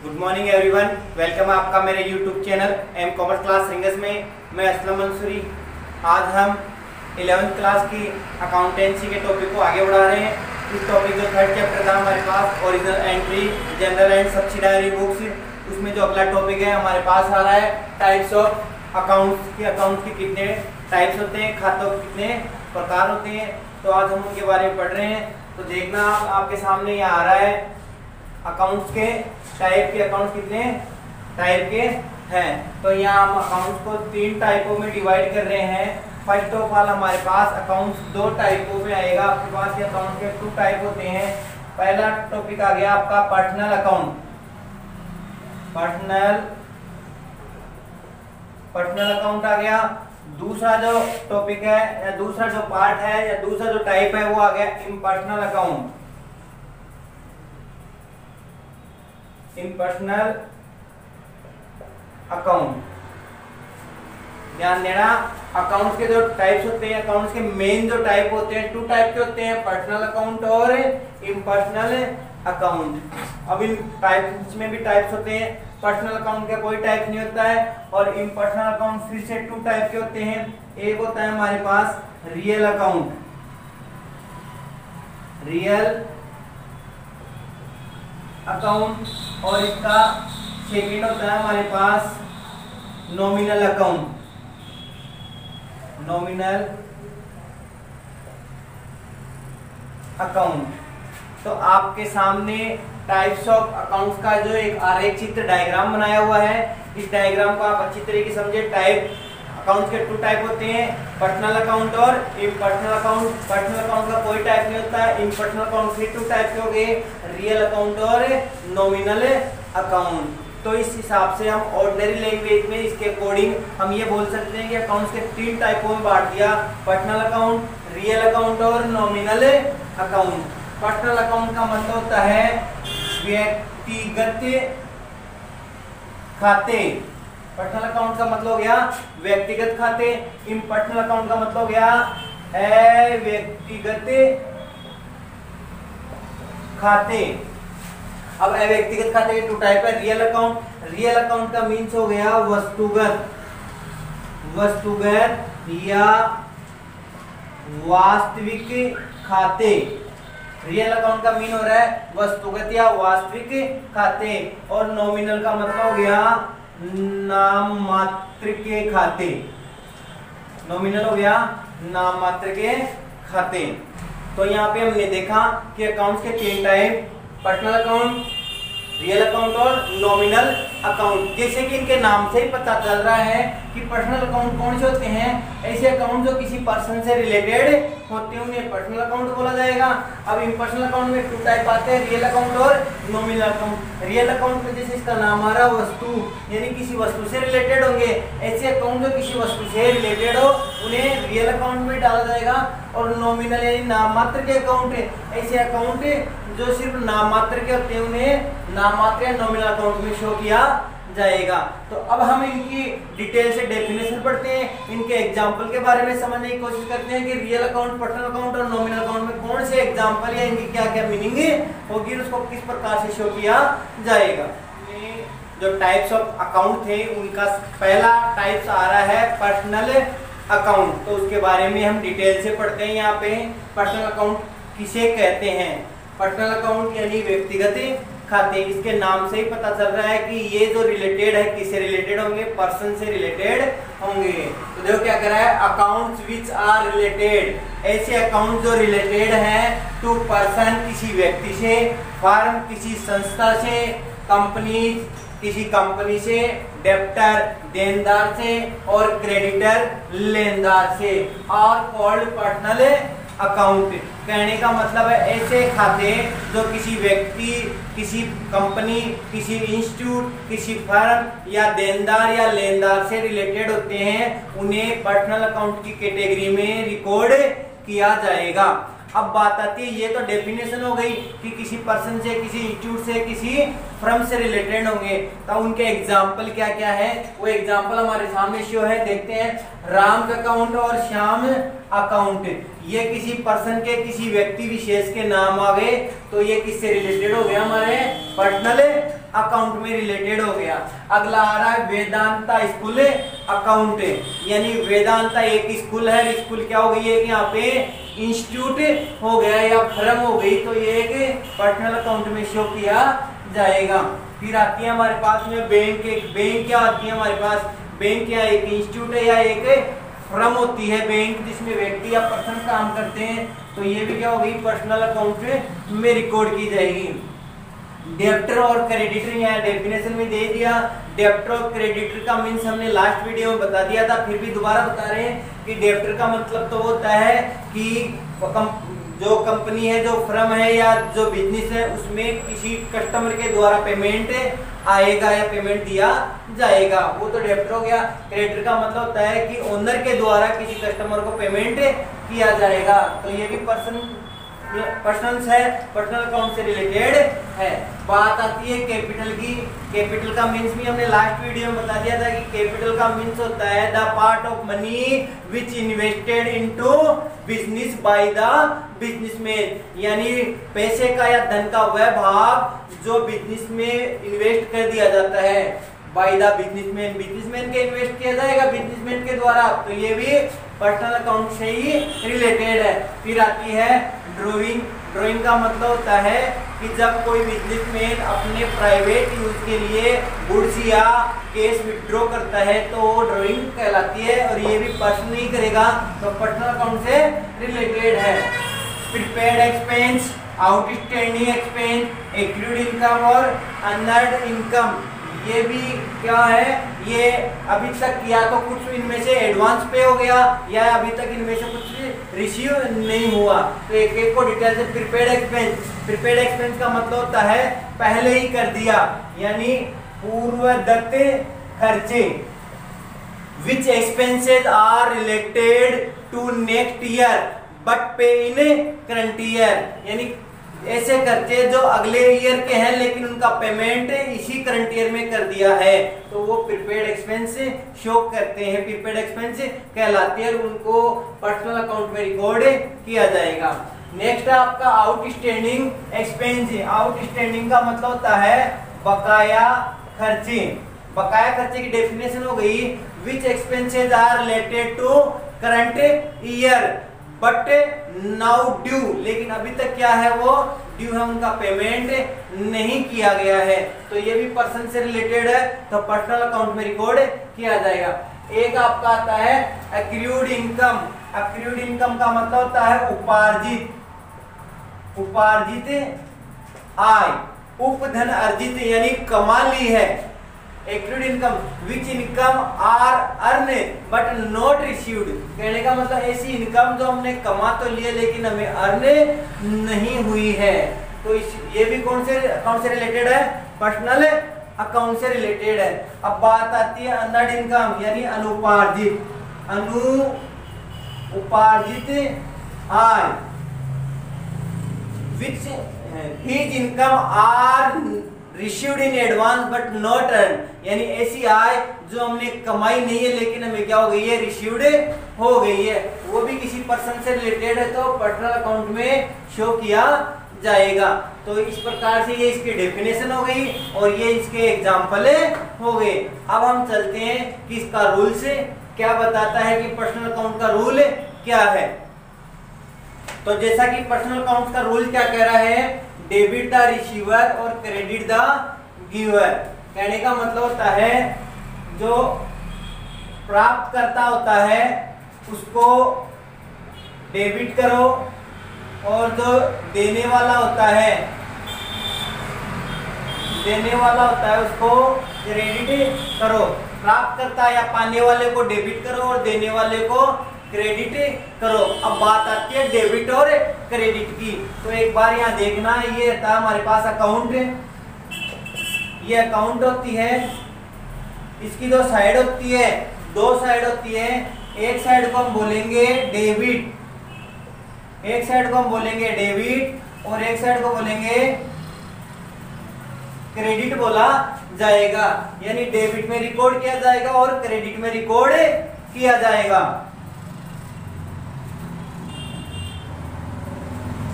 Good morning everyone, welcome है आपका मेरे YouTube channel M commerce class singers में। मैं असलम मंसूरी। आज हम 11th क्लास की अकाउंटेंसी के टॉपिक को आगे बढ़ा रहे हैं। इस टॉपिक जो थर्ड चैप्टर था हमारे पास original entry, general and subsidiary books, उसमें जो अगला टॉपिक है हमारे पास आ रहा है टाइप्स ऑफ अकाउंट्स की। अकाउंट्स के कितने टाइप्स होते हैं, खातों के कितने प्रकार होते हैं, तो आज हम उनके बारे में पढ़ रहे हैं। तो देखना आपके सामने यहाँ आ रहा है अकाउंट्स के टाइप के। अकाउंट कितने टाइप के हैं, तो यहाँ हम अकाउंट्स को 3 टाइपों में डिवाइड कर रहे हैं। फर्स्ट ऑफ ऑल हमारे पास अकाउंट्स 2 टाइपों में आएगा। आपके पास ये अकाउंट के 2 टाइप होते हैं। पहला टॉपिक आ गया आपका पर्सनल अकाउंट। पर्सनल अकाउंट आ गया। दूसरा जो टॉपिक है या दूसरा जो पार्ट है या दूसरा जो टाइप है वो आ गया इम्पर्सनल अकाउंट। इम्पर्सनल अकाउंट, ध्यान देना। अकाउंट्स के जो टाइप्स होते हैं, अकाउंट्स के मेन जो टाइप होते हैं 2 टाइप के होते हैं, पर्सनल अकाउंट और इम्पर्सनल अकाउंट। अब इन टाइप्स में भी टाइप्स होते हैं। पर्सनल अकाउंट का कोई टाइप नहीं होता है और इम्पर्सनल अकाउंट फिर से 2 टाइप के होते हैं। एक होता है हमारे पास रियल अकाउंट, रियल अकाउंट, और इसका सेकेंड होता है हमारे पास नॉमिनल अकाउंट। Nominal account. तो आपके सामने टाइप्स ऑफ अकाउंट्स का जो एक आरेख चित्र डायग्राम बनाया हुआ है, इस डायग्राम को आप अच्छी तरीके से समझे। टाइप अकाउंट्स के 2 टाइप होते हैं, पर्सनल अकाउंट और इम्पर्सनल अकाउंट। पर्सनल अकाउंट का कोई टाइप नहीं होता है। इम्पर्सनल अकाउंट के 2 टाइप के हो गए, रियल अकाउंट और नॉमिनल अकाउंट। तो इस हिसाब से हम ऑर्डिनरी लैंग्वेज में इसके अकॉर्डिंग हम ये बोल सकते हैं कि अकाउंट्स के 3 टाइपों में बांट दिया, पर्सनल अकाउंट, रियल अकाउंट और नॉमिनल अकाउंट। पर्सनल अकाउंट का मतलब होता है व्यक्तिगत खाते। पर्सनल अकाउंट का मतलब हो गया व्यक्तिगत खाते। इम्पर्सनल अकाउंट का मतलब हो गया अव्यक्तिगत खाते। अब अव्यक्तिगत खाते के 2 टाइप है। रियल अकाउंट, रियल अकाउंट का मीन्स हो गया वस्तुगत या वास्तविक खाते। रियल अकाउंट का मीन हो रहा है वस्तुगत या वास्तविक खाते। और नॉमिनल का मतलब हो गया नाम मात्र के खाते। नॉमिनल हो गया नाम मात्र के खाते। तो यहाँ पे हमने देखा कि अकाउंट्स के 3 type, personal account, real account और नॉमिनल अकाउंट। जैसे कि इनके नाम से ही पता चल रहा है कि पर्सनल अकाउंट कौन से होते हैं, ऐसे अकाउंट जो किसी पर्सन से रिलेटेड होते हैं उन्हें पर्सनल अकाउंट बोला जाएगा। अब इम्पर्सनल अकाउंट में 2 टाइप आते हैं, रियल अकाउंट और नॉमिनल अकाउंट। रियल अकाउंट में जैसे इसका नाम आ रहा वस्तु, यानी किसी वस्तु से रिलेटेड होंगे। ऐसे अकाउंट जो किसी वस्तु से रिलेटेड हो उन्हें रियल अकाउंट में डाला जाएगा। और नॉमिनल यानी नाम मात्र के अकाउंट, ऐसे अकाउंट जो सिर्फ नाम मात्र के होते हैं उन्हें नाम मात्र या नॉमिनल अकाउंट में शो किया जाएगा। तो अब हम इनकी डिटेल से डेफिनेशन पढ़ते हैं, इनके एग्जांपल के बारे में समझने की कोशिश करते हैं कि रियल अकाउंट, पर्सनल अकाउंट और नॉमिनल अकाउंट में कौन से एग्जांपल या इनकी क्या क्या मीनिंग होगी, उसको किस प्रकार से शो किया जाएगा। जो टाइप्स ऑफ अकाउंट थे उनका पहला टाइप्स आ रहा है पर्सनल अकाउंट। तो उसके बारे में हम डिटेल से पढ़ते हैं। यहाँ पे पर्सनल अकाउंट किसे कहते हैं। पर्सनल अकाउंट यानी व्यक्तिगत खाते। इसके नाम से ही पता चल रहा है कि ये जो रिलेटेड है किससे रिलेटेड होंगे, पर्सन से रिलेटेड होंगे। तो देखो क्या कह रहा है, अकाउंट्स विच आर रिलेटेड। ऐसे अकाउंट जो रिलेटेड हैं टू पर्सन, किसी व्यक्ति से, फर्म किसी संस्था से, कंपनी किसी कंपनी से, डेप्टर देनदार से और क्रेडिटर लेनदार से, और कॉल्ड पर्सनल अकाउंट। कहने का मतलब है ऐसे खाते जो किसी व्यक्ति, किसी कंपनी, किसी इंस्टीट्यूट, किसी फर्म या देनदार या लेनदार से रिलेटेड होते हैं उन्हें पर्सनल अकाउंट की कैटेगरी में रिकॉर्ड किया जाएगा। अब बात आती है, ये तो डेफिनेशन हो गई कि किसी पर्सन से, किसी इंस्टीट्यूट से, किसी फर्म से रिलेटेड होंगे। तो उनके एग्जाम्पल क्या क्या है, वो एग्जाम्पल हमारे सामने शो है, देखते हैं। राम अकाउंट और श्याम अकाउंट, ये किसी पर्सन के, किसी व्यक्ति विशेष के नाम आ गए, तो ये किससे रिलेटेड हो गया, हमारे पर्सनल अकाउंट में रिलेटेड हो गया। अगला आ रहा है वेदांता स्कूल अकाउंट, यानी वेदांता एक स्कूल है, स्कूल क्या हो गई है कि यहाँ पे इंस्टीट्यूट हो गया या फर्म हो गई, तो ये एक पर्सनल अकाउंट में शो किया जाएगा। फिर आती है हमारे पास में बैंक। एक बैंक क्या आती है हमारे पास, बैंक या एक इंस्टीट्यूट है या एक फर्म होती है बैंक, जिसमें व्यक्ति या पर्सन काम करते हैं, तो ये भी क्या होगी पर्सनल अकाउंट में रिकॉर्ड की जाएगी। डेब्टर और क्रेडिटर यहाँ डेफिनेशन में दे दिया। डेब्टर और क्रेडिटर का मीन्स हमने लास्ट वीडियो में बता दिया था, फिर भी दोबारा बता रहे हैं कि डेब्टर का मतलब तो होता है कि जो कंपनी है, जो फर्म है या जो बिजनेस है, उसमें किसी कस्टमर के द्वारा पेमेंट आएगा या पेमेंट दिया जाएगा, वो तो डेब्टर हो गया। क्रेडिटर का मतलब होता है कि ओनर के द्वारा किसी कस्टमर को पेमेंट किया जाएगा, तो ये भी पर्सनल है, पर्सनल अकाउंट से रिलेटेड है। बात आती है कैपिटल की। कैपिटल का मीन्स भी हमने लास्ट वीडियो में बता दिया था कि कैपिटल का मीन्स होता है the part of money which invested into business by the businessman, यानी पैसे का या धन का वह भाग जो बिजनेस में इन्वेस्ट कर दिया जाता है बाय द बिजनेसमैन, बिजनेसमैन के इन्वेस्ट किया जाएगा बिजनेसमैन के द्वारा, तो ये भी पर्सनल अकाउंट से ही रिलेटेड है। फिर आती है ड्राइंग। ड्राइंग का मतलब होता है कि जब कोई बिजनेसमैन अपने प्राइवेट यूज के लिए गुड्स या कैश विड्रॉ करता है तो वो ड्राइंग कहलाती है, और ये भी पर्सन ही करेगा, तो पर्सनल अकाउंट से रिलेटेड है। Prepaid expense, outstanding expense, accrued income और अनअर्न्ड इनकम, ये भी क्या है, ये अभी तक या तो कुछ इनमें से एडवांस पे हो गया या अभी तक इनमें से कुछ रिसीव नहीं हुआ, तो एक एक को डिटेल से। प्रीपेड एक्सपेंस, प्रीपेड एक्सपेंस का मतलब होता है पहले ही कर दिया, यानी पूर्वदत्त खर्चे। Which expenses are related to next year but pay in current year, यानी ऐसे खर्चे जो अगले ईयर के हैं लेकिन उनका पेमेंट इसी करंट ईयर में कर दिया है, तो वो प्रीपेड एक्सपेंस शो करते हैं, प्रीपेड एक्सपेंस कहलाते हैं, उनको पर्सनल अकाउंट में रिकॉर्ड किया जाएगा। नेक्स्ट आपका आउटस्टैंडिंग एक्सपेंस। आउटस्टैंडिंग का मतलब होता है बकाया खर्चे। बकाया खर्चे की डेफिनेशन हो गई which expenses are related to current year but now due, लेकिन अभी तक क्या है वो ड्यू है, उनका पेमेंट नहीं किया गया है, तो ये भी पर्सन से रिलेटेड है, तो पर्सनल अकाउंट में रिकॉर्ड किया जाएगा। एक आपका आता है एक्रूड इनकम। एक्रूड इनकम का मतलब होता है उपार्जित आय, उपधन अर्जित यानी कमा ली है। Accrued income which income are earn but not received, कहने का मतलब ऐसी इनकम जो हमने कमा तो लिया लेकिन हमें अर्न नहीं हुई है, तो ये भी कौन से अकाउंट से रिलेटेड है, पर्सनल अकाउंट से रिलेटेड है। अब बात आती है अनअर्न्ड इनकम यानी अनुपार्जित आय। Which his income are received in advance but not earn, यानी ऐसी आय जो हमने कमाई नहीं है लेकिन हमें क्या हो गई है, रिसीव्ड हो गई है, वो भी किसी पर्सन से रिलेटेड है, तो पर्सनल अकाउंट में शो किया जाएगा। तो इस प्रकार से ये इसकी डेफिनेशन हो गई और ये इसके एग्जाम्पल हो गए। अब हम चलते हैं कि इसका रूल्स क्या बताता है कि पर्सनल अकाउंट का रूल क्या है। तो जैसा कि पर्सनल अकाउंट का रूल क्या कह रहा है, डेबिट द रिसीवर और क्रेडिट द गिवर। कहने का मतलब होता है जो प्राप्त करता होता है उसको डेबिट करो और जो देने वाला होता है उसको क्रेडिट करो। प्राप्त करता या पाने वाले को डेबिट करो और देने वाले को क्रेडिट करो। अब बात आती है डेबिट और क्रेडिट की, तो एक बार यहाँ देखना, ये था हमारे पास अकाउंट, ये अकाउंट होती है, इसकी दो साइड होती है, दो साइड होती है, एक साइड को हम बोलेंगे डेबिट, एक साइड को हम बोलेंगे डेबिट और एक साइड को बोलेंगे क्रेडिट बोला जाएगा, यानी डेबिट में रिकॉर्ड किया जाएगा और क्रेडिट में रिकॉर्ड किया जाएगा।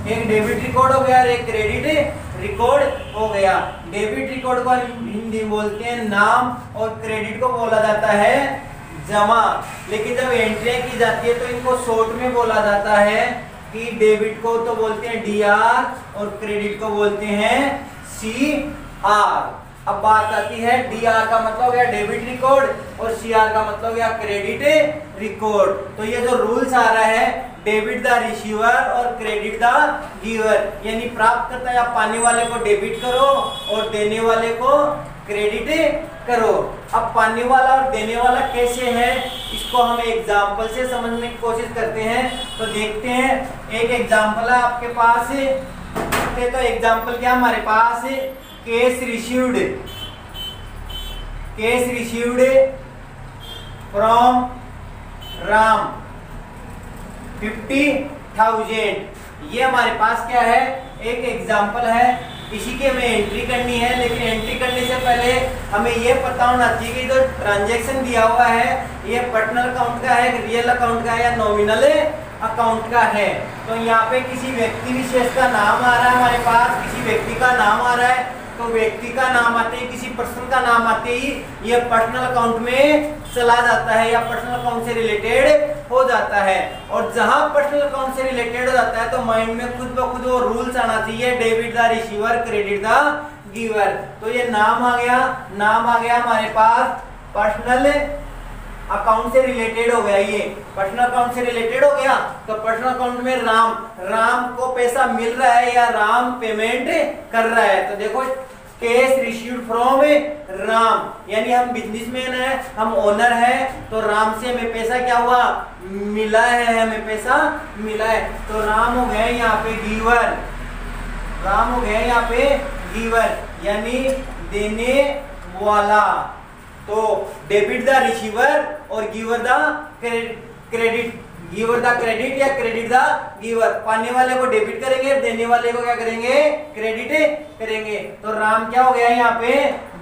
एक डेबिट रिकॉर्ड हो गया और एक क्रेडिट रिकॉर्ड हो गया। डेबिट रिकॉर्ड को हिंदी में बोलते हैं नाम और क्रेडिट को बोला जाता है जमा। लेकिन जब एंट्री की जाती है तो इनको शॉर्ट में बोला जाता है कि डेबिट को तो बोलते हैं डीआर और क्रेडिट को बोलते हैं सीआर। अब बात आती है डीआर का मतलब हो गया डेबिट रिकॉर्ड और सीआर का मतलब हो गया क्रेडिट रिकॉर्ड। तो ये जो रूल्स आ रहा है डेबिट द रिसीवर और क्रेडिट द गिवर, यानी प्राप्त करता या पाने वाले को डेबिट करो और देने वाले को क्रेडिट करो। अब पाने वाला और देने वाला कैसे है इसको हम एग्जांपल से समझने की कोशिश करते हैं। तो देखते हैं, एक एग्जांपल है आपके पास। तो एग्जांपल क्या हमारे पास, केस रिसीव्ड फ्रॉम राम 50,000। ये हमारे पास क्या है, एक एग्जांपल है। इसी की हमें एंट्री करनी है, लेकिन एंट्री करने से पहले हमें ये पता होना चाहिए कि जो ट्रांजैक्शन दिया हुआ है ये पर्सनल अकाउंट का है, रियल अकाउंट का है या नॉमिनल अकाउंट का है। तो यहाँ पे किसी व्यक्ति विशेष का नाम आ रहा है हमारे पास, किसी व्यक्ति का नाम आ रहा है। तो व्यक्ति का नाम आते ही, किसी पर्सन का नाम आते ही ये पर्सनल अकाउंट में चला जाता है या पर्सनल अकाउंट से रिलेटेड हो जाता है। और जहां पर्सनल अकाउंट से रिलेटेड हो जाता है तो माइंड में खुद ब खुद वो रूल्स आना चाहिए, debit the receiver credit the giver. तो ये नाम आ गया हमारे पास, पर्सनल अकाउंट से रिलेटेड हो गया। ये पर्सनल अकाउंट से रिलेटेड हो गया तो पर्सनल अकाउंट में राम को पैसा मिल रहा है या राम पेमेंट कर रहा है। तो देखो केस रिसीव्ड फ्रॉम राम, यानी हम बिजनेसमैन है, हम ओनर है, तो राम से हमें पैसा क्या हुआ, मिला है, हमें पैसा मिला है। तो राम हो गए यहाँ पे गिवर, राम हो गए यहाँ पे गिवर यानी देने वाला। तो डेबिट द रिसीवर और giver the credit, giver the credit या क्रेडिट द गिवर। पाने वाले को डेबिट करेंगे, देने वाले को क्या करेंगे, क्रेडिट करेंगे। तो राम क्या हो गया यहाँ पे,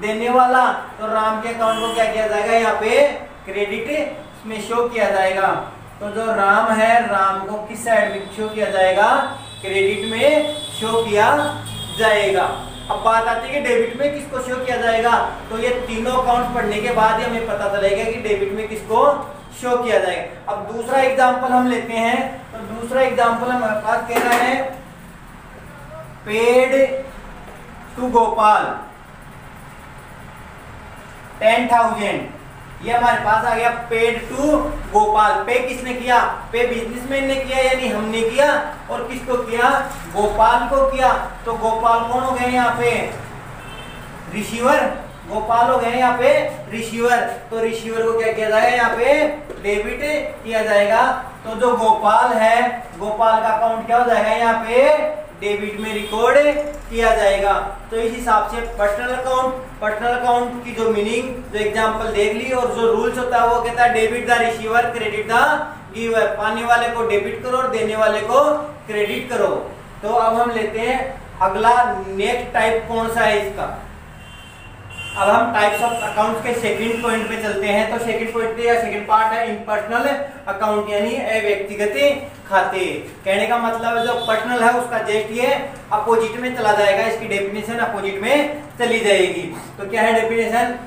देने वाला। तो राम के अकाउंट को क्या किया जाएगा, यहाँ पे क्रेडिट में शो किया जाएगा। तो जो राम है, राम को किस साइड में शो किया जाएगा, क्रेडिट में शो किया जाएगा। अब बात आती है कि डेबिट में किसको शो किया जाएगा। तो ये तीनों अकाउंट पढ़ने के बाद ही हमें पता चलेगा कि डेबिट में किसको शो किया जाएगा। अब दूसरा एग्जांपल हम लेते हैं। तो दूसरा एग्जांपल हमारे पास कह रहा है पेड टू गोपाल 10,000। ये हमारे पास आ गया पेड टू गोपाल। पे किसने किया, पे बिजनेसमैन ने किया यानी हमने किया, और किसको किया, गोपाल को किया। तो गोपाल कौन हो गए यहाँ पे, रिसीवर। गोपाल हो गए यहाँ पे रिसीवर। तो रिसीवर को क्या किया जाएगा, यहाँ पे डेबिट किया जाएगा। तो जो गोपाल है, गोपाल का अकाउंट क्या हो जाएगा, यहाँ पे डेबिट में रिकॉर्ड किया जाएगा। तो इस हिसाब से पर्सनल अकाउंट की जो मीनिंग, जो एग्जांपल देख ली, और जो रूल्स होता है वो कहता है debit the receiver credit the giver. पाने वाले को डेबिट करो और देने वाले को क्रेडिट करो। तो अब हम लेते हैं अगला, नेक्स्ट टाइप कौन सा है इसका। अब हम टाइप्स ऑफ अकाउंट्स के सेकंड पॉइंट पे चलते हैं। तो सेकंड पॉइंट या सेकंड पार्ट है इम्पर्सनल अकाउंट यानी व्यक्तिगत खाते। कहने का मतलब है जो पर्सनल है उसका जस्ट ये अपोजिट में चला जाएगा, इसकी डेफिनेशन अपोजिट में चली जाएगी। तो क्या है definition,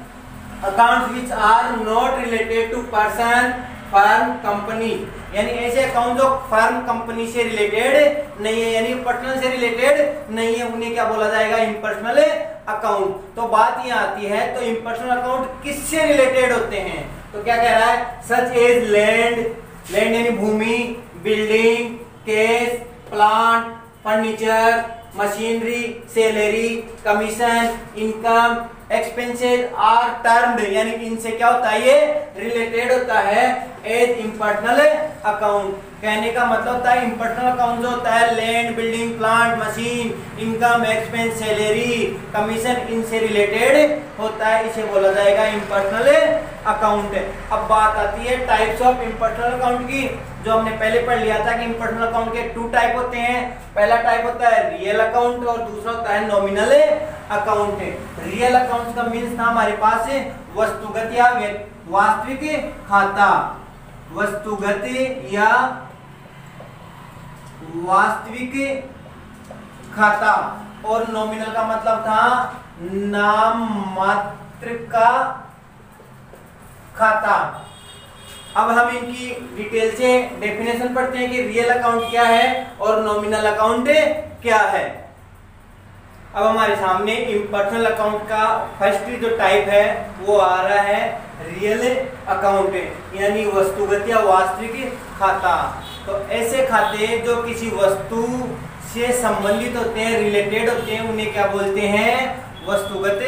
accounts which are not related to person firm company, यानी ऐसे अकाउंट जो फर्म कंपनी से रिलेटेड नहीं है यानी पर्सनल से रिलेटेड नहीं है, उन्हें क्या बोला जाएगा, इम्पर्सनल अकाउंट। तो बात यहाँ आती है तो इम्पर्सनल अकाउंट किससे रिलेटेड होते हैं। तो क्या कह रहा है, सच एज लैंड यानी भूमि, building, cash, plant, furniture, machinery, salary, commission, income, expenses are termed, यानी इनसे क्या होता है, ये रिलेटेड होता है एज इम्पर्सनल अकाउंट। कहने का मतलब होता है इम्पर्सनल अकाउंट जो होता है land, building, plant, machine, income, expense, salary, commission, इनसे रिलेटेड होता है, इसे बोला जाएगा इम्पर्सनल अकाउंट। अब बात आती है टाइप्स ऑफ इम्पर्सनल अकाउंट की, जो हमने पहले पढ़ लिया था कि इम्पर्सनल अकाउंट के 2 टाइप होते हैं। पहला टाइप होता है रियल अकाउंट और दूसरा होता है नॉमिनल अकाउंट। रियल अकाउंट का मीन्स था हमारे पास वस्तुगत या वास्तविक खाता, वस्तुगत या वास्तविक खाता, और नॉमिनल का मतलब था नाम मात्र का खाता। अब हम इनकी डिटेल से डेफिनेशन पढ़ते हैं कि रियल अकाउंट क्या है और नॉमिनल अकाउंट क्या है। अब हमारे सामने पर्सनल अकाउंट का फर्स्ट जो टाइप है वो आ रहा है रियल अकाउंट, यानी वस्तुगत या वास्तविक खाता। तो ऐसे खाते जो किसी वस्तु से संबंधित होते हैं, रिलेटेड होते हैं, उन्हें क्या बोलते हैं? वस्तुगत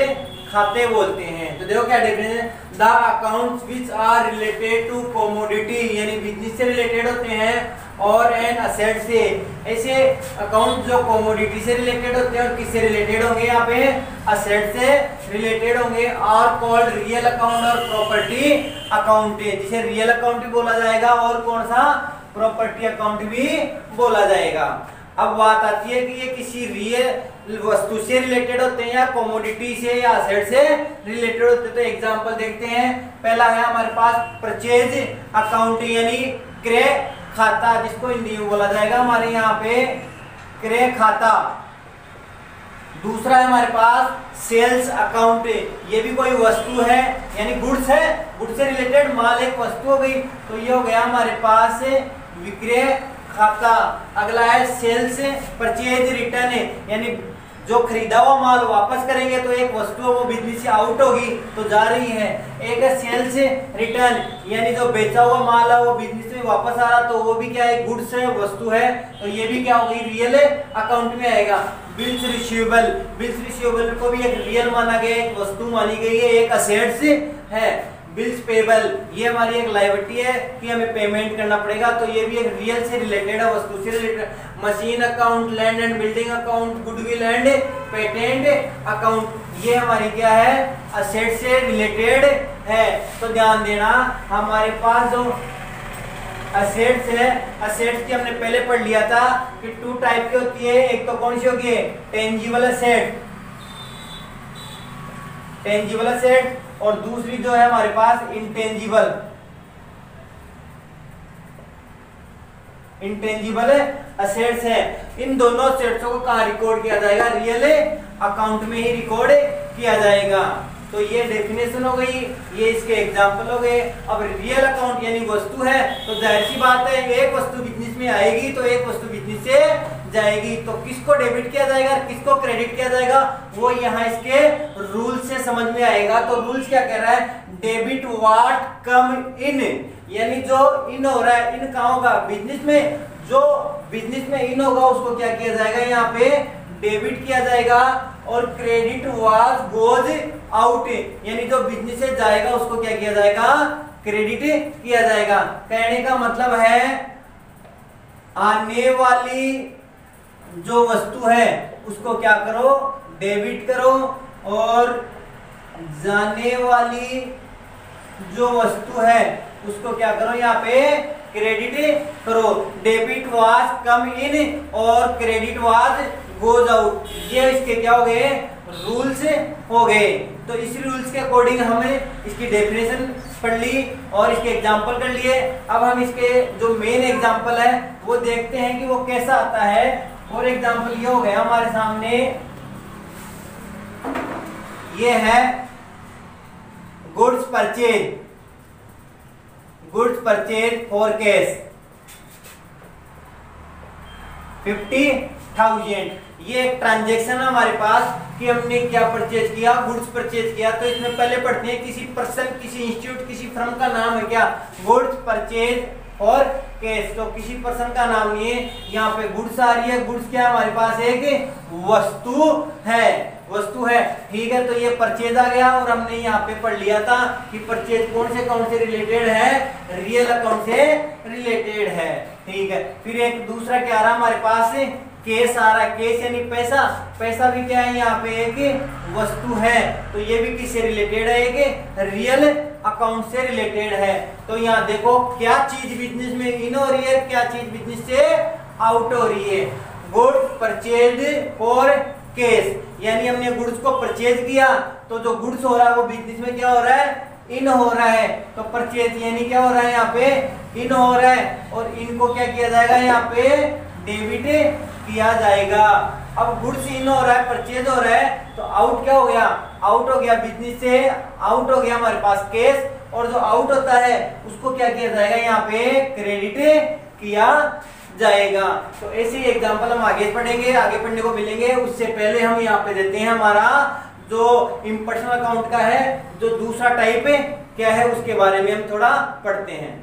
खाते बोलते हैं। तो देखो क्या डेफिनेशन है, the accounts which are related to commodity, यानी बिजनेस से रिलेटेड होते हैं, और एन असेट से। ऐसे अकाउंट जो कमोडिटी से रिलेटेड होते हैं और किससे रिलेटेड होंगे? यहाँ पे असेट से रिलेटेड होंगे, आर कॉल्ड रियल अकाउंट और प्रॉपर्टी अकाउंट, जिसे रियल अकाउंट भी बोला जाएगा और कौन सा? प्रॉपर्टी अकाउंट भी बोला जाएगा। अब बात आती है कि ये किसी रियल वस्तु से रिलेटेड होते हैं या कमोडिटी से या असेट से रिलेटेड होते हैं। तो एग्जांपल देखते हैं। पहला है हमारे पास परचेज अकाउंट, यानी क्रय खाता, जिसको हिंदी में बोला जाएगा हमारे यहाँ पे क्रय खाता। दूसरा है हमारे पास सेल्स अकाउंट, ये भी कोई वस्तु है यानी गुड्स है, गुड्स से रिलेटेड माल एक वस्तु हो गई, तो ये हो गया हमारे पास विक्रय खाता। अगला है सेल्स परचेज रिटर्न, यानी जो खरीदा हुआ माल वापस करेंगे तो एक वस्तु वो बिजनेस से आउट होगी तो जा रही है। एक है सेल्स रिटर्न, यानी जो बेचा हुआ माल है वो बिजनेस में वापस आ रहा, तो वो भी क्या है? गुड्स है, वस्तु है, तो ये भी क्या होगी? रियल अकाउंट में आएगा। बिल्स रिसीवेबल, बिल्स रिसीवेबल को भी एक रियल माना गया, एक वस्तु मानी गई है, एक असेट्स है। बिल्स पेबल, ये हमारी एक लायबिलिटी है कि हमें पेमेंट करना पड़ेगा, तो ये भी एक रियल से रिलेटेड है, वस्तु से related. Machine account, land and building account, goodwill and patent account, ये हमारी क्या है? असेट से रिलेटेड है। तो ध्यान देना, हमारे पास जो असेट्स है, असेट्स की हमने पहले पढ़ लिया था कि 2 टाइप की होती है। एक तो कौन सी होगी? टेंजिबल असेट, टेंजिबल असेट, और दूसरी जो है हमारे पास इंटेंजिबल, इंटेंजिबल असेट्स है। इन दोनों असेट्स को कहाँ रिकॉर्ड किया जाएगा? रियल अकाउंट में ही रिकॉर्ड किया जाएगा। तो ये डेफिनेशन हो गई, ये इसके एग्जांपल हो गए। अब रियल अकाउंट यानी वस्तु है, तो जाहिर सी बात है एक वस्तु बिजनेस में आएगी तो एक वस्तु बिजनेस से जाएगी, तो किसको डेबिट किया जाएगा किसको क्रेडिट किया जाएगा वो यहाँ इसके रूल से समझ में आएगा। तो रूल्स क्या कह रहा है? डेबिट व्हाट कम इन, यानी जो इन हो रहा है, इन कहाँ होगा? बिजनेस में। जो बिजनेस में इन होगा उसको क्या किया जाएगा? यहाँ पे डेबिट किया जाएगा। और क्रेडिट वाज गोज आउट, यानी जो बिजनेस से जाएगा उसको क्या किया जाएगा? क्रेडिट किया जाएगा। कहने का मतलब है आने वाली जो वस्तु है उसको क्या करो? डेबिट करो, और जाने वाली जो वस्तु है उसको क्या करो? यहाँ पे क्रेडिट करो। डेबिट वाज कम इन और क्रेडिट वाज गोज आउट, ये इसके क्या हो गए? रूल्स हो गए। तो इस रूल्स के अकॉर्डिंग हमने इसकी डेफिनेशन पढ़ ली और इसके एग्जांपल कर लिए। अब हम इसके जो मेन एग्जांपल है वो देखते हैं कि वो कैसा आता है। और एग्जांपल ये हो गया हमारे सामने, ये है goods purchase, goods purchase for cash 50,000। ये एक ट्रांजैक्शन है हमारे पास कि हमने क्या परचेज किया? गुड्स परचेज किया। तो इसमें पहले पढ़ते हैं किसी पर्सन, किसी इंस्टीट्यूट, किसी फर्म का नाम है क्या? गुड्स परचेज और कैश। तो किसी पर्सन का नाम नहीं है, यहाँ पे गुड्स आ रही है। गुड्स क्या हमारे पास? एक वस्तु है, वस्तु है, ठीक है। तो ये परचेज आ गया और हमने यहाँ पे पढ़ लिया था कि परचेज कौन से रिलेटेड है? रियल अकाउंट से रिलेटेड है, ठीक है। फिर एक दूसरा क्या आ रहा हमारे पास? केस आ रहा है। केस यानी पैसा, पैसा भी क्या है? यहाँ पे एक वस्तु है, तो ये भी किससे रिलेटेड है? एक रियल अकाउंट से रिलेटेड है। तो यहाँ देखो क्या चीज बिजनेस में इन हो रही है, क्या चीज बिजनेस से आउट हो रही है। गुड परचेज और केस, यानी हमने गुड्स को परचेज किया तो जो गुड्स हो रहा है वो बिजनेस में क्या हो रहा है? इन हो रहा है। तो परचेज यानी क्या हो रहा है? यहाँ पे इन हो रहा है, और इनको क्या किया जाएगा? यहाँ पे डेबिट किया जाएगा। अब गुड्स इन हो रहा है, परचेज हो रहा है, तो आउट क्या हो गया, आउट हो गया बिजनेस से, आउट हो गया हमारे पास कैश, और जो आउट होता है उसको क्या किया जाएगा, यहाँ पे क्रेडिट किया जाएगा। तो ऐसे ही एग्जांपल हम आगे पढ़ेंगे, आगे पढ़ने को मिलेंगे। उससे पहले हम यहाँ पे देते हैं हमारा जो इम्पर्सनल अकाउंट का है, जो दूसरा टाइप है क्या है, उसके बारे में हम थोड़ा पढ़ते हैं।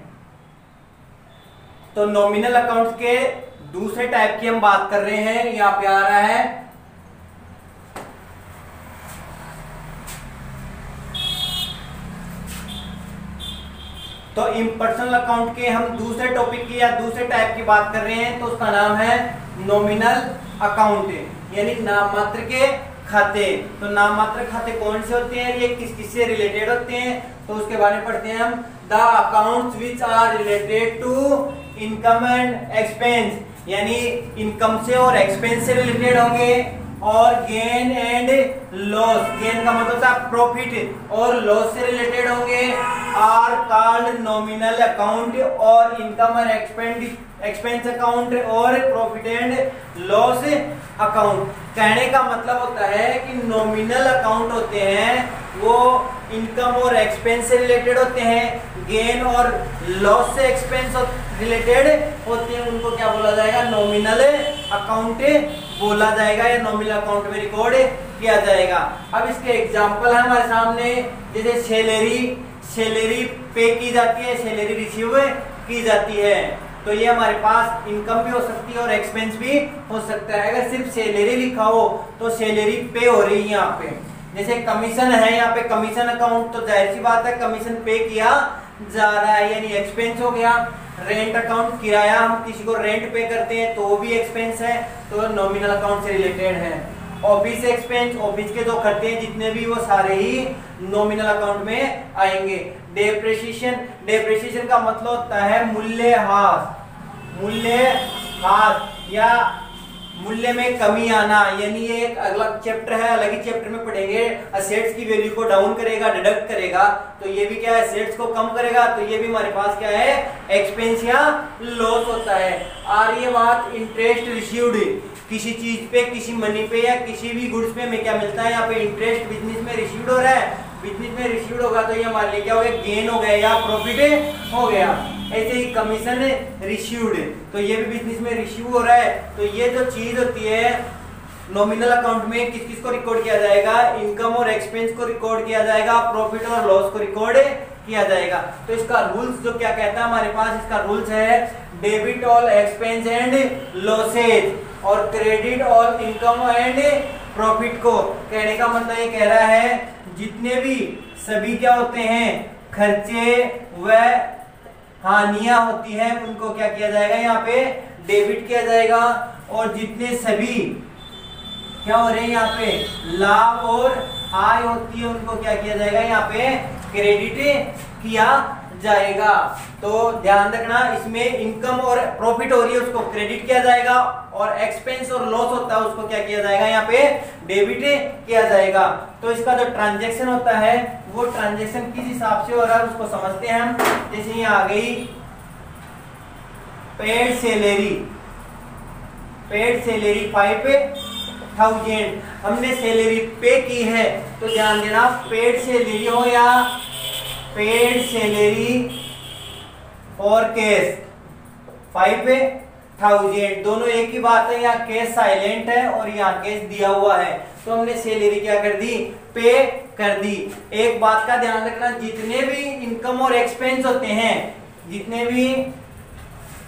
तो नॉमिनल अकाउंट के दूसरे टाइप की हम बात कर रहे हैं, यहाँ पे आ रहा है तो इम्पर्सनल अकाउंट के हम दूसरे टॉपिक की या दूसरे टाइप की बात कर रहे हैं, तो उसका नाम है नॉमिनल अकाउंट, यानी नाममात्र के खाते। तो नाममात्र खाते कौन से होते हैं, ये किस किस से रिलेटेड होते हैं, तो उसके बारे में पढ़ते हैं हम। The accounts which are related to income and expense, यानी इनकम से और एक्सपेंस से रिलेटेड होंगे, और गेन एंड लॉस, गेन का मतलब था प्रॉफिट, और लॉस से रिलेटेड होंगे, आर कॉल्ड नॉमिनल अकाउंट, और इनकम और एक्सपेंस अकाउंट और प्रॉफिट एंड लॉस अकाउंट। कहने का मतलब होता है कि नॉमिनल अकाउंट होते हैं वो इनकम और एक्सपेंस से रिलेटेड होते हैं, गेन और लॉस से एक्सपेंस रिलेटेड होते हैं, उनको क्या बोला जाएगा, नॉमिनल अकाउंट बोला जाएगा, या नॉमिनल अकाउंट में रिकॉर्ड किया जाएगा। अब इसके एग्जांपल है हमारे सामने, जैसे सैलरी पे की जाती है, सैलरी रिसीव की जाती है, तो ये हमारे पास इनकम भी हो सकती है और एक्सपेंस भी हो सकता है। अगर सिर्फ सैलरी लिखा हो तो सैलरी पे हो रही है यहाँ पे। जैसे कमीशन है यहाँ पे, कमीशन अकाउंट, तो जाहिर सी बात है कमीशन पे किया जा रहा है, यानी एक्सपेंस हो गया। रेंट अकाउंट, किराया, हम किसी को रेंट पे करते हैं तो वो भी एक्सपेंस है, तो नॉमिनल अकाउंट से रिलेटेड है। ऑफिस एक्सपेंस, ऑफिस के जो खर्चे हैं जितने भी, वो सारे ही नॉमिनल अकाउंट में आएंगे। डेप्रिसिएशन का मतलब होता है मूल्यह्रास या मूल्य में कमी आना, यानी ये एक अलग चैप्टर है, अलग ही चैप्टर में पढ़ेंगे। असेट्स की वैल्यू को डाउन करेगा, डिडक्ट करेगा, तो ये भी क्या है, असेट्स को कम करेगा, तो ये भी हमारे पास क्या है, एक्सपेंस या लॉस होता है। और ये बात इंटरेस्ट रिसीव्ड, किसी चीज पे, किसी मनी पे या किसी भी गुड्स पे हमें क्या मिलता है, यहाँ पे इंटरेस्ट बिजनेस में रिसीव्ड हो रहा है, बिजनेस में रिसीव्ड होगा तो ये हमारे लिए क्या हो गया, गेन हो गया या प्रॉफिट हो गया। ऐसे ही कमीशन रिसीव्ड, तो ये भी बिजनेस में रिसीव हो रहा है, तो ये जो चीज होती है नॉमिनल अकाउंट में किस किस को रिकॉर्ड किया जाएगा, इनकम और एक्सपेंस को रिकॉर्ड किया जाएगा, प्रॉफिट और लॉस को रिकॉर्ड किया जाएगा। तो इसका रूल्स जो क्या कहता है हमारे पास, इसका रूल्स है debit all expense and losses और credit all income and profit को। कहने का मतलब ये कह रहा है जितने भी सभी क्या होते हैं, खर्चे व हानियां होती है, उनको क्या किया जाएगा, यहाँ पे डेबिट किया जाएगा, और जितने सभी क्या हो रहे हैं यहाँ पे लाभ और आय होती है, उनको क्या किया जाएगा, यहाँ पे क्रेडिट किया जाएगा। तो ध्यान रखना, इसमें इनकम और प्रॉफिट हो रही है उसको क्रेडिट किया जाएगा, और एक्सपेंस और लॉस होता है उसको क्या किया जाएगा, यहाँ पे डेबिट किया जाएगा। तो इसका जो ट्रांजैक्शन होता है वो ट्रांजैक्शन किस हिसाब से हो रहा है उसको समझते हैं हम। जैसे ये आ गई पेड सैलरी 5,000, हमने सैलरी पे की है, तो ध्यान देना पेड सैलरी हो या पेड सैलरी फॉर कैश 5,000, दोनों एक ही बात है, यहाँ कैश साइलेंट है और यहाँ कैश दिया हुआ है, तो हमने सैलरी क्या कर दी, पे कर दी। एक बात का ध्यान रखना, जितने भी इनकम और एक्सपेंस होते हैं, जितने भी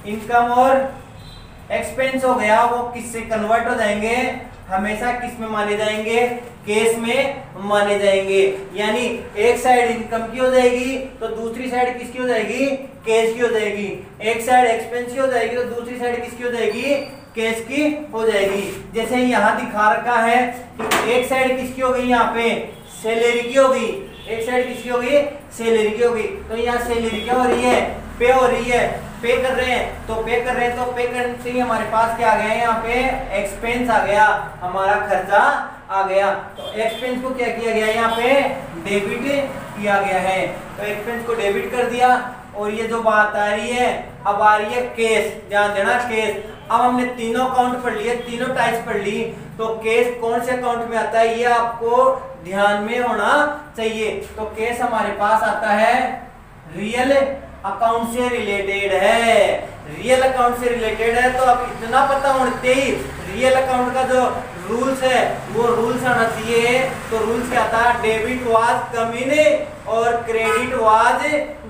इनकम और एक्सपेंस हो गया वो किससे कन्वर्ट हो जाएंगे, हमेशा किस में माने जाएंगे, कैश में माने जाएंगे। यानी एक साइड इनकम की हो जाएगी तो दूसरी साइड किसकी हो जाएगी, कैश की हो जाएगी। एक साइड एक्सपेंस की हो जाएगी तो दूसरी साइड किसकी हो जाएगी, कैश की हो जाएगी। जैसे यहाँ दिखा रखा है कि एक साइड किसकी हो गई, यहाँ पे सैलरी की हो गई, एक साइड किसकी हो गई, सैलरी की हो गई। तो यहाँ सैलरी क्या हो रही है, पे हो रही है, पे कर रहे हैं, तो पे कर रहे हैं, तो पे करने से ही हमारे पास क्या आ गया है, यहाँ पे एक्सपेंस आ गया, हमारा खर्चा आ गया। तो एक्सपेंस को क्या किया गया है, यहाँ पे डेबिट किया गया है, तो एक्सपेंस को डेबिट कर दिया। और ये जो बात आ रही है, अब आ रही है कैश, ध्यान देना कैश। अब हमने तीनों अकाउंट पढ़ लिए, तीनों टाइप्स पढ़ ली, तो केस कौन से अकाउंट में आता है ये आपको ध्यान में होना चाहिए। तो केस हमारे पास आता है रियल अकाउंट से रिलेटेड है, रियल अकाउंट से रिलेटेड है। तो अब इतना पता होते ही रियल अकाउंट का जो रूल्स है वो रूल्स आना चाहिए। तो रूल्स क्या था, डेबिट वाज कम इन और क्रेडिट वाज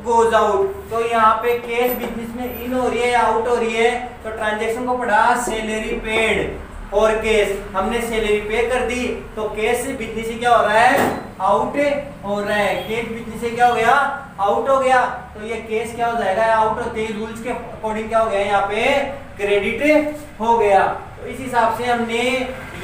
गोज आउट। तो यहाँ पे केस बिजनेस में इन हो रही है या आउट हो रही है, तो ट्रांजेक्शन को पढ़ा सैलरी पेड और केस हमने सैलरी पे कर दी, तो केस बिजनेस से क्या हो रहा है, आउट हो रहा है। केस बिजनेस से क्या हो गया, आउट हो गया। तो ये केस क्या हो जाएगा, आउट होते ही रूल्स के अकॉर्डिंग क्या हो गया, यहाँ पे क्रेडिट हो गया। तो इस हिसाब से हमने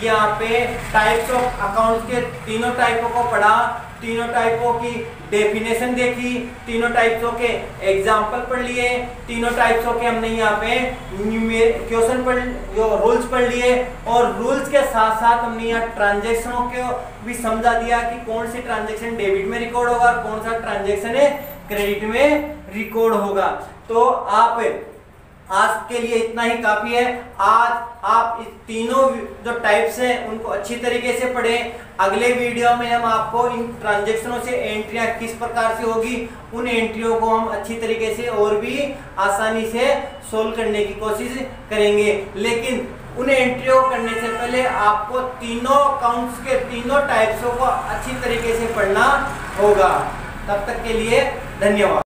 यहाँ पे टाइप्स ऑफ अकाउंट्स के तीनों टाइपों को पढ़ा, तीनों टाइपों की डेफिनेशन देखी, तीनों टाइप्सों के एग्जाम्पल पढ़ लिए, तीनों टाइप्सों के हमने यहाँ पे क्वेश्चन पढ़, जो रूल्स पढ़ लिए, और रूल्स के साथ साथ हमने यहाँ ट्रांजेक्शनों को भी समझा दिया कि कौन से ट्रांजेक्शन डेबिट में रिकॉर्ड होगा और कौन सा ट्रांजेक्शन क्रेडिट में रिकॉर्ड होगा। तो आप आज के लिए इतना ही काफी है। आज आप इस तीनों जो टाइप्स हैं उनको अच्छी तरीके से पढ़ें। अगले वीडियो में हम आपको इन ट्रांजैक्शनों से एंट्रियां किस प्रकार से होगी, उन एंट्रियों को हम अच्छी तरीके से और भी आसानी से सोल्व करने की कोशिश करेंगे। लेकिन उन एंट्रियों को करने से पहले आपको तीनों अकाउंट्स के तीनों टाइप्सों को अच्छी तरीके से पढ़ना होगा। तब तक के लिए धन्यवाद।